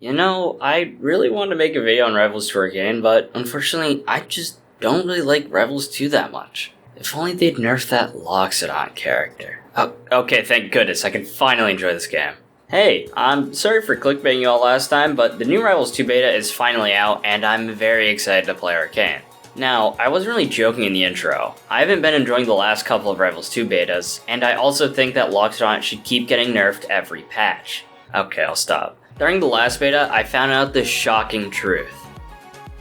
I really wanted to make a video on Rivals to Orcane, but unfortunately, I just don't really like Rivals 2 that much. If only they'd nerfed that Loxodon character. Oh, okay, thank goodness, I can finally enjoy this game. Hey, I'm sorry for clickbaiting you all last time, but the new Rivals 2 beta is finally out, and I'm very excited to play Orcane. Now, I wasn't really joking in the intro. I haven't been enjoying the last couple of Rivals 2 betas, and I also think that Loxodon should keep getting nerfed every patch. Okay, I'll stop. During the last beta, I found out the shocking truth.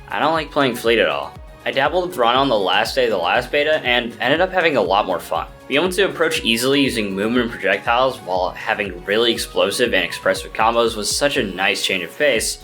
I don't like playing Fleet at all. I dabbled with Rana on the last day of the last beta and ended up having a lot more fun. Being able to approach easily using movement projectiles while having really explosive and expressive combos was such a nice change of pace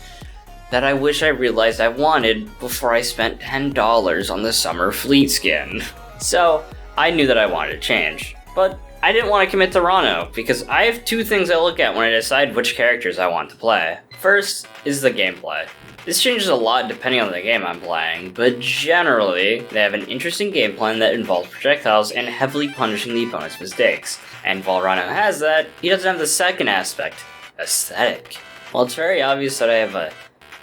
that I wish I realized I wanted before I spent $10 on the summer Fleet skin. So, I knew that I wanted to change, but I didn't want to commit to Rano, because I have two things I look at when I decide which characters I want to play. First is the gameplay. This changes a lot depending on the game I'm playing, but generally, they have an interesting game plan that involves projectiles and heavily punishing the opponent's mistakes. And while Rano has that, he doesn't have the second aspect, aesthetic. While it's very obvious that I have a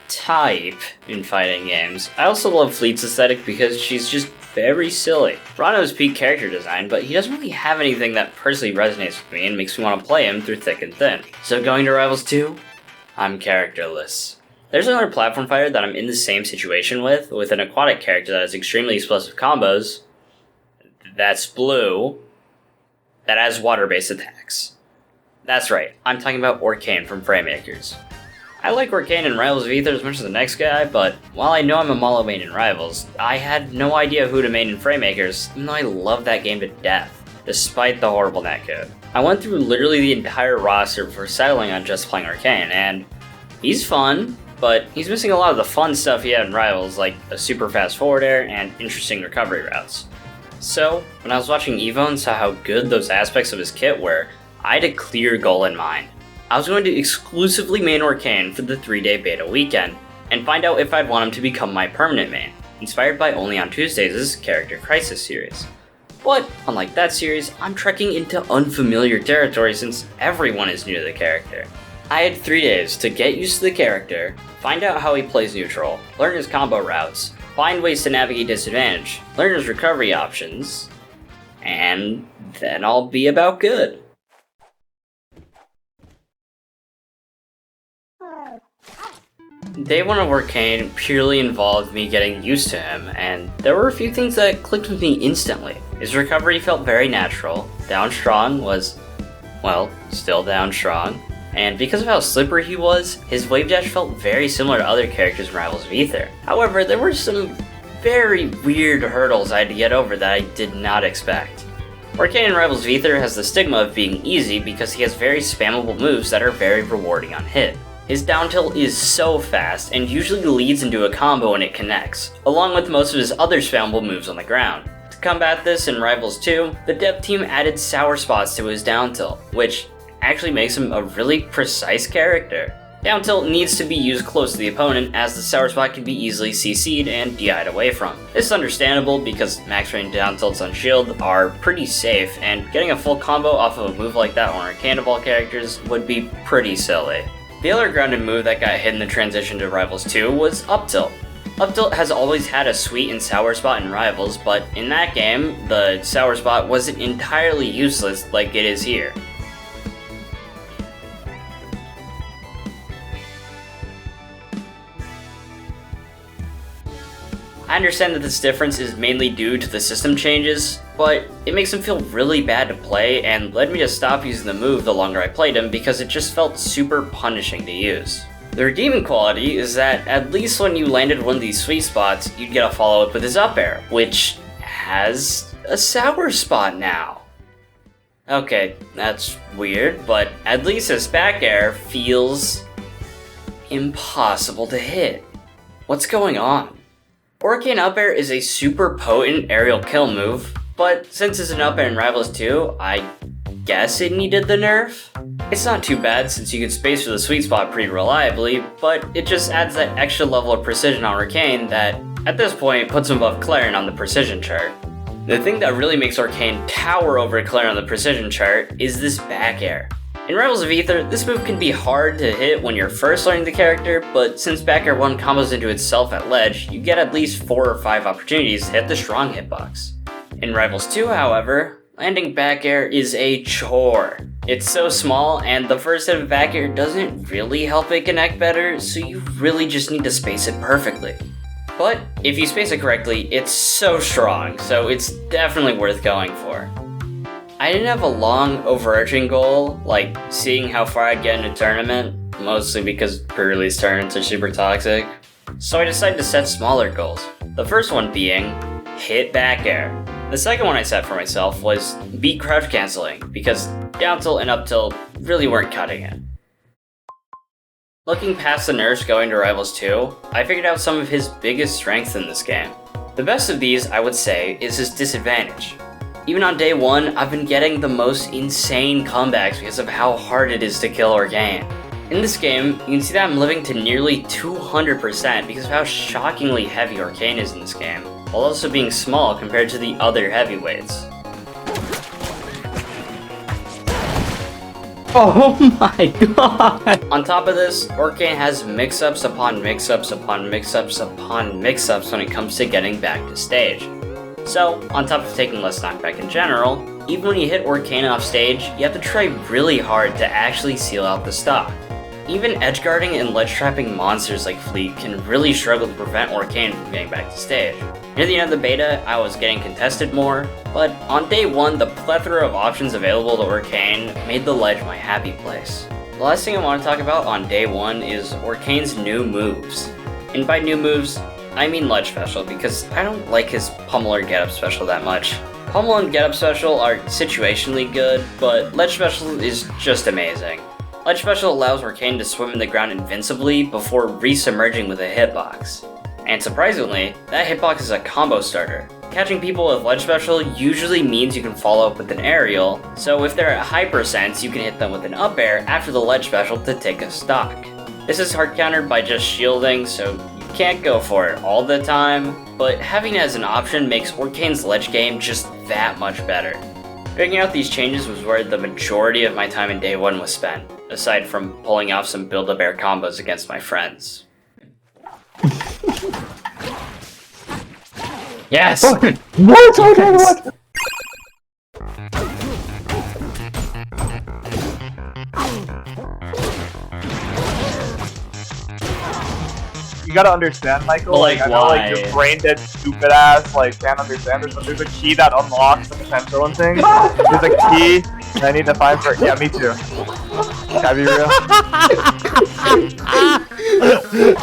type in fighting games, I also love Fleet's aesthetic because she's just very silly. Rano's peak character design, but he doesn't really have anything that personally resonates with me and makes me want to play him through thick and thin. So going to Rivals 2, I'm characterless. There's another platform fighter that I'm in the same situation with an aquatic character that has extremely explosive combos, that's blue, that has water-based attacks. That's right, I'm talking about Orcane from Fraymakers. I like Orcane and Rivals of Ether as much as the next guy, but while I know I'm a Malo main in Rivals, I had no idea who to main in Fraymakers, even though I love that game to death, despite the horrible netcode. I went through literally the entire roster before settling on just playing Orcane, and he's fun, but he's missing a lot of the fun stuff he had in Rivals, like a super fast forward air and interesting recovery routes. So, when I was watching Evo and saw how good those aspects of his kit were, I had a clear goal in mind. I was going to exclusively main Orcane for the 3-day beta weekend, and find out if I'd want him to become my permanent main, inspired by Only on Tuesdays' Character Crisis series. But, unlike that series, I'm trekking into unfamiliar territory since everyone is new to the character. I had 3 days to get used to the character, find out how he plays neutral, learn his combo routes, find ways to navigate disadvantage, learn his recovery options, and then I'll be about good. Day 1 of Orcane purely involved me getting used to him, and there were a few things that clicked with me instantly. His recovery felt very natural, down strong was, well, still down strong, and because of how slippery he was, his wave dash felt very similar to other characters in Rivals of Ether. However, there were some very weird hurdles I had to get over that I did not expect. Orcane in Rivals of Ether has the stigma of being easy because he has very spammable moves that are very rewarding on hit. His down tilt is so fast and usually leads into a combo when it connects, along with most of his other spammable moves on the ground. To combat this in Rivals 2, the dev team added sour spots to his down tilt, which actually makes him a really precise character. Down tilt needs to be used close to the opponent as the sour spot can be easily CC'd and DI'd away from. This is understandable because max range down tilts on shield are pretty safe, and getting a full combo off of a move like that on Orcane of all characters would be pretty silly. The other grounded move that got hit in the transition to Rivals 2 was up tilt. Up tilt has always had a sweet and sour spot in Rivals, but in that game, the sour spot wasn't entirely useless like it is here. I understand that this difference is mainly due to the system changes, but it makes him feel really bad to play and led me to stop using the move the longer I played him because it just felt super punishing to use. The redeeming quality is that at least when you landed one of these sweet spots, you'd get a follow-up with his up air, which has a sour spot now. Okay, that's weird, but at least his back air feels impossible to hit. What's going on? Orcane up air is a super potent aerial kill move, but since it's an up air in Rivals 2, I guess it needed the nerf? It's not too bad since you can space for the sweet spot pretty reliably, but it just adds that extra level of precision on Orcane that, at this point, puts him above Claren on the precision chart. The thing that really makes Orcane tower over Claren on the precision chart is this back air. In Rivals of Ether, this move can be hard to hit when you're first learning the character, but since back air 1 combos into itself at ledge, you get at least 4 or 5 opportunities to hit the strong hitbox. In Rivals 2, however, landing back air is a chore. It's so small, and the first hit of back air doesn't really help it connect better, so you really just need to space it perfectly. But if you space it correctly, it's so strong, so it's definitely worth going for. I didn't have a long, overarching goal, like seeing how far I'd get in a tournament, mostly because pre-release tournaments are super toxic. So I decided to set smaller goals. The first one being, hit back air. The second one I set for myself was beat crouch canceling, because down tilt and up tilt really weren't cutting it. Looking past the nerfs going to Rivals 2, I figured out some of his biggest strengths in this game. The best of these, I would say, is his disadvantage. Even on day 1, I've been getting the most insane comebacks because of how hard it is to kill Orcane. In this game, you can see that I'm living to nearly 200% because of how shockingly heavy Orcane is in this game, while also being small compared to the other heavyweights. Oh my god! On top of this, Orcane has mix-ups upon mix-ups upon mix-ups upon mix-ups when it comes to getting back to stage. So, on top of taking less knockback in general, even when you hit Orcane off stage, you have to try really hard to actually seal out the stock. Even edgeguarding and ledge trapping monsters like Fleet can really struggle to prevent Orcane from getting back to stage. Near the end of the beta, I was getting contested more, but on day 1, the plethora of options available to Orcane made the ledge my happy place. The last thing I want to talk about on day 1 is Orcane's new moves. And by new moves, I mean ledge special, because I don't like his pummel or get up special that much. Pummel and get up special are situationally good, but ledge special is just amazing. Ledge special allows Orcane to swim in the ground invincibly before re-submerging with a hitbox. And surprisingly, that hitbox is a combo starter. Catching people with ledge special usually means you can follow up with an aerial, so if they're at high percents, you can hit them with an up air after the ledge special to take a stock. This is hard countered by just shielding, so can't go for it all the time, but having it as an option makes Orcane's ledge game just that much better. Figuring out these changes was where the majority of my time in day 1 was spent, aside from pulling off some build-up air combos against my friends. Yes! What? You gotta understand, Michael. But, like, I know, why? your brain dead, stupid ass, can't understand this, but there's a key that unlocks the potential and things. There's a key that I need to find for. Yeah, me too. Can I be real?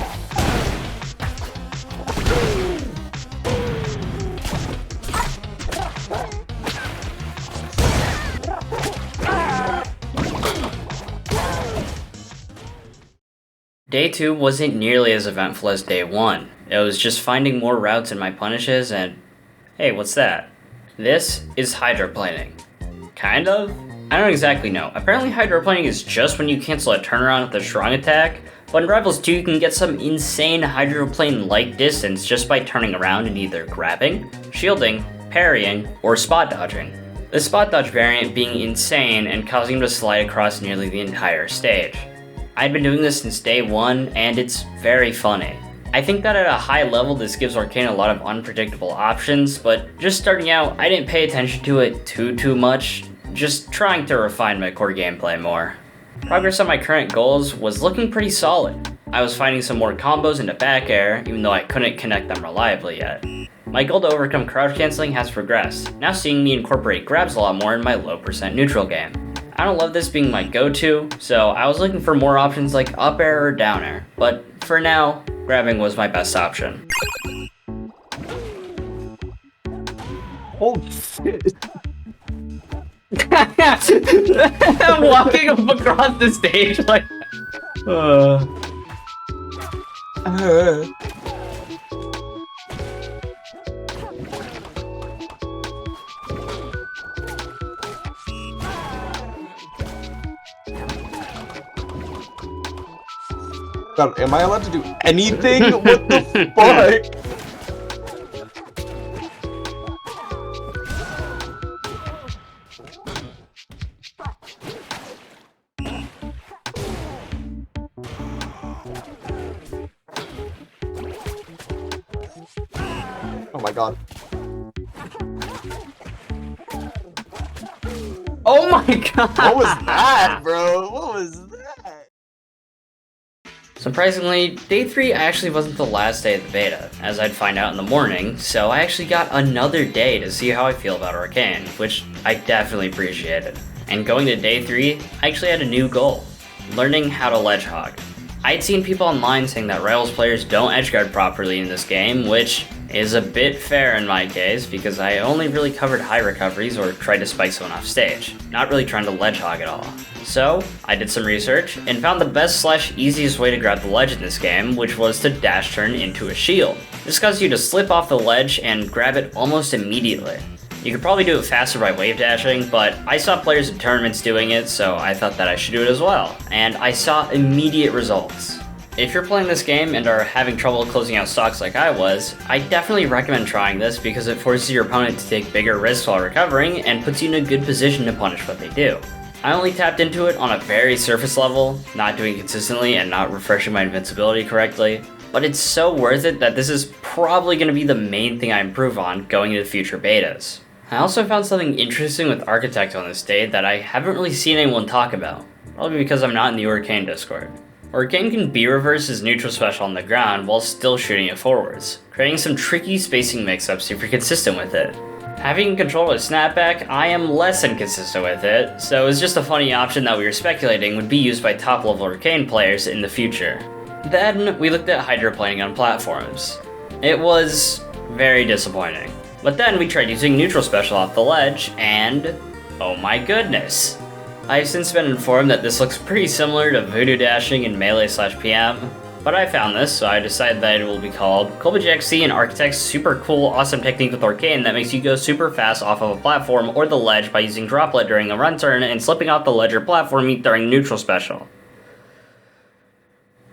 Day 2 wasn't nearly as eventful as day 1. It was just finding more routes in my punishes and... Hey, what's that? This is hydroplaning. Kind of? I don't exactly know. Apparently hydroplaning is just when you cancel a turnaround with a strong attack, but in Rivals 2 you can get some insane hydroplane-like distance just by turning around and either grabbing, shielding, parrying, or spot dodging. The spot dodge variant being insane and causing him to slide across nearly the entire stage. I'd been doing this since day 1, and it's very funny. I think that at a high level this gives Orcane a lot of unpredictable options, but just starting out, I didn't pay attention to it too much, just trying to refine my core gameplay more. Progress on my current goals was looking pretty solid. I was finding some more combos into back air, even though I couldn't connect them reliably yet. My goal to overcome crouch canceling has progressed, now seeing me incorporate grabs a lot more in my low percent neutral game. I don't love this being my go-to, so I was looking for more options like up air or down air, but for now, grabbing was my best option. Holy shit. I'm walking up across the stage like... God, am I allowed to do anything? What the fuck? Oh my god. Oh my god! What was that, bro? What was that? Surprisingly, day 3 actually wasn't the last day of the beta, as I'd find out in the morning, so I actually got another day to see how I feel about Orcane, which I definitely appreciated. And going to day 3, I actually had a new goal: learning how to ledge hog. I'd seen people online saying that Rivals players don't edgeguard properly in this game, which is a bit fair in my case, because I only really covered high recoveries or tried to spike someone off stage, not really trying to ledge hog at all. So, I did some research, and found the best / easiest way to grab the ledge in this game, which was to dash turn into a shield. This causes you to slip off the ledge and grab it almost immediately. You could probably do it faster by wave dashing, but I saw players in tournaments doing it, so I thought that I should do it as well, and I saw immediate results. If you're playing this game and are having trouble closing out stocks like I was, I definitely recommend trying this because it forces your opponent to take bigger risks while recovering and puts you in a good position to punish what they do. I only tapped into it on a very surface level, not doing it consistently and not refreshing my invincibility correctly, but it's so worth it that this is probably going to be the main thing I improve on going into future betas. I also found something interesting with Architect on this day that I haven't really seen anyone talk about, probably because I'm not in the Orcane Discord. Orcane can B-reverse his neutral special on the ground while still shooting it forwards, creating some tricky spacing mix-ups if you're consistent with it. Having control of snapback, I am less inconsistent with it, so it was just a funny option that we were speculating would be used by top-level Orcane players in the future. Then, we looked at hydroplaning on platforms. It was very disappointing. But then we tried using neutral special off the ledge, and oh my goodness! I've since been informed that this looks pretty similar to voodoo dashing in melee / PM, but I found this, so I decided that it will be called Kolbajxc and Architect's super cool awesome technique with Orcane that makes you go super fast off of a platform or the ledge by using droplet during a run turn and slipping off the ledge or platform during neutral special.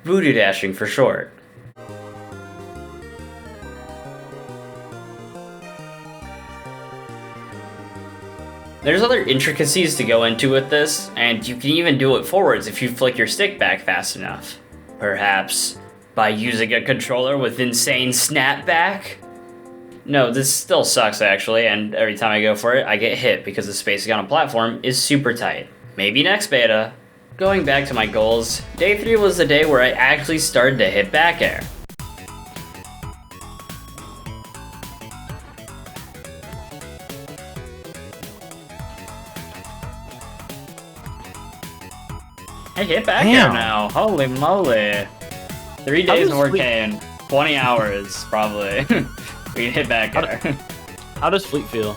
Voodoo dashing for short. There's other intricacies to go into with this, and you can even do it forwards if you flick your stick back fast enough. Perhaps by using a controller with insane snapback? No, this still sucks actually, and every time I go for it, I get hit because the spacing on a platform is super tight. Maybe next beta. Going back to my goals, day 3 was the day where I actually started to hit back air. I hit back air now, holy moly. 3 days of Orcane, 20 hours probably. We hit back air. How does Fleet feel?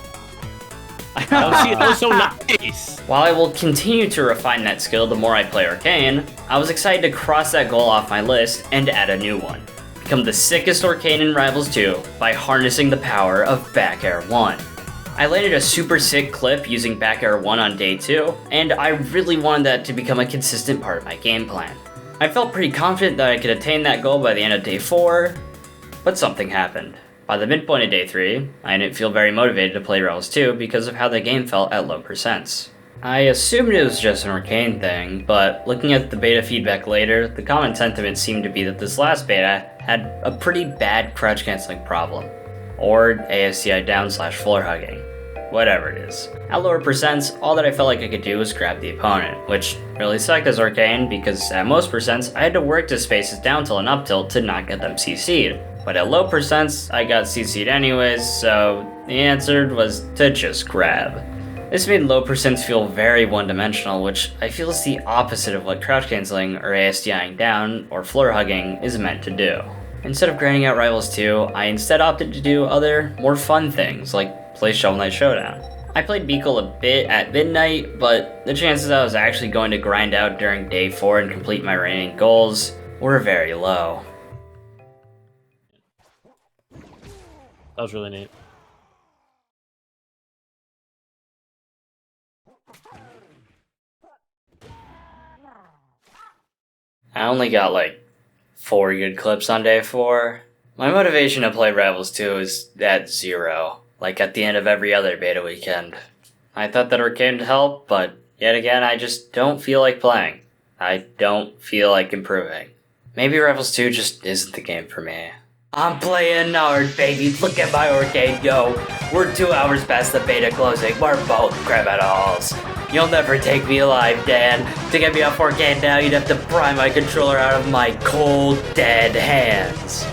That was so nice! While I will continue to refine that skill the more I play Orcane, I was excited to cross that goal off my list and add a new one. Become the sickest Orcane in Rivals 2 by harnessing the power of back air 1. I landed a super sick clip using back air 1 on day 2, and I really wanted that to become a consistent part of my game plan. I felt pretty confident that I could attain that goal by the end of day 4, but something happened. By the midpoint of day 3, I didn't feel very motivated to play Rivals 2 because of how the game felt at low percents. I assumed it was just an Orcane thing, but looking at the beta feedback later, the common sentiment seemed to be that this last beta had a pretty bad crouch canceling problem. Or ASCI down / floor hugging. Whatever it is. At lower percents, all that I felt like I could do was grab the opponent, which really sucked as Orcane because at most percents, I had to work to spaces down tilt and up tilt to not get them CC'd. But at low percents, I got CC'd anyways, so the answer was to just grab. This made low percents feel very one-dimensional, which I feel is the opposite of what crouch canceling or ASDIing down or floor hugging is meant to do. Instead of grinding out Rivals 2, I instead opted to do other, more fun things, like play Shovel Knight Showdown. I played Beakle a bit at midnight, but the chances I was actually going to grind out during day 4 and complete my remaining goals were very low. That was really neat. I only got like 4 good clips on day 4. My motivation to play Rivals 2 is at 0, like at the end of every other beta weekend. I thought that Orcane would help, but yet again I just don't feel like playing. I don't feel like improving. maybe Rivals 2 just isn't the game for me. I'm playing hard, baby. Look at my Orcane go. We're 2 hours past the beta closing. We're both criminals. You'll never take me alive, Dan. To get me off Orcane now, you'd have to pry my controller out of my cold, dead hands.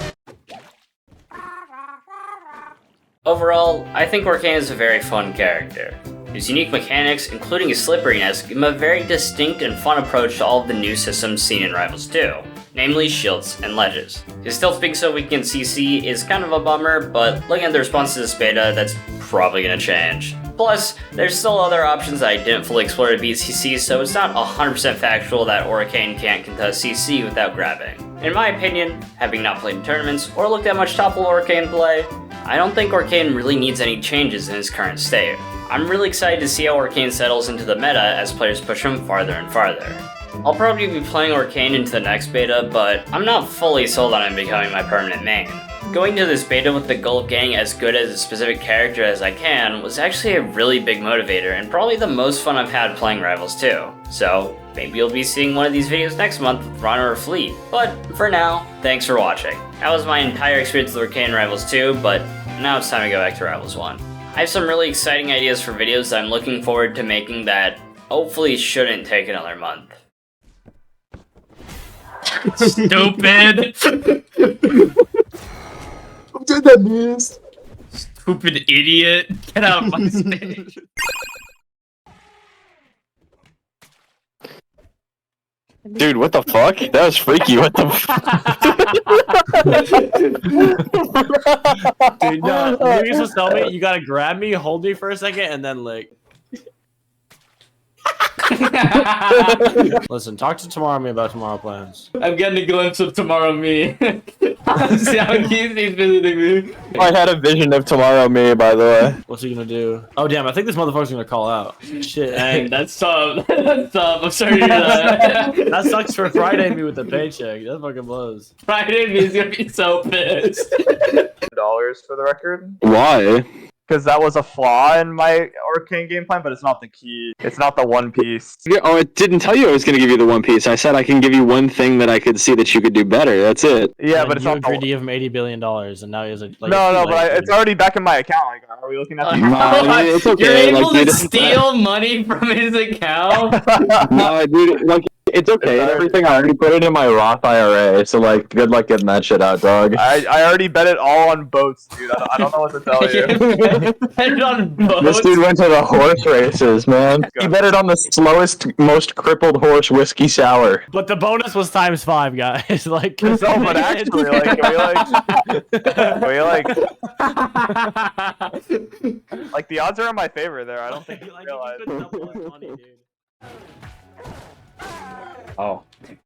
Overall, I think Orcane is a very fun character. His unique mechanics, including his slipperiness, give him a very distinct and fun approach to all of the new systems seen in Rivals 2, namely shields and ledges. His stealth being so weak in CC is kind of a bummer, but looking at the response to this beta, that's probably gonna change. Plus, there's still other options that I didn't fully explore to beat CC, so it's not 100% factual that Orcane can't contest CC without grabbing. In my opinion, having not played in tournaments or looked at much top-level Orcane play, I don't think Orcane really needs any changes in his current state. I'm really excited to see how Orcane settles into the meta as players push him farther and farther. I'll probably be playing Orcane into the next beta, but I'm not fully sold on him becoming my permanent main. Going to this beta with the goal of getting as good as a specific character as I can was actually a really big motivator and probably the most fun I've had playing Rivals 2. So maybe you'll be seeing one of these videos next month with Ron or Fleet. But for now, thanks for watching. That was my entire experience with Orcane Rivals 2, but now it's time to go back to Rivals 1. I have some really exciting ideas for videos that I'm looking forward to making that hopefully shouldn't take another month. Stupid! Who did that, news? Stupid idiot! Get out of my stage! Dude, what the fuck? That was freaky. What the fuck? Dude, no. Maybe you're supposed to tell me you gotta grab me, hold me for a second, and then lick. Listen, talk to Tomorrow Me about tomorrow plans. I'm getting a glimpse of tomorrow me. See how he's visiting me. I had a vision of tomorrow me, by the way. What's he gonna do? Oh damn, I think this motherfucker's gonna call out. Shit. Dang, that's tough. That's tough. I'm sorry to hear that. That sucks for Friday me with the paycheck. That fucking blows. Friday me is gonna be so pissed. $2 for the record. Why? Because that was a flaw in my Orcane game plan, but it's not the key. It's not the one piece. Oh, it didn't tell you I was going to give you the one piece. I said I can give you one thing that I could see that you could do better. That's it. Yeah, And but it's you not agreed to the... give him $80 billion, and now he has a like. No, but it's already back in my account. Like, are we looking at the No, it's okay. You're able like, to steal money from his account? No, dude, like, it's okay. And everything, I already put it in my Roth IRA, so, like, good luck getting that shit out, dog. I already bet it all on boats, dude. I don't know what to tell you. Bet it on boats. This dude went to the horse races, man. He bet it on the slowest, most crippled horse whiskey sour. But the bonus was ×5, guys. Like, No, but actually, like, can we, like, the odds are in my favor there. I don't think you like, realize. you could double his money, dude. Oh.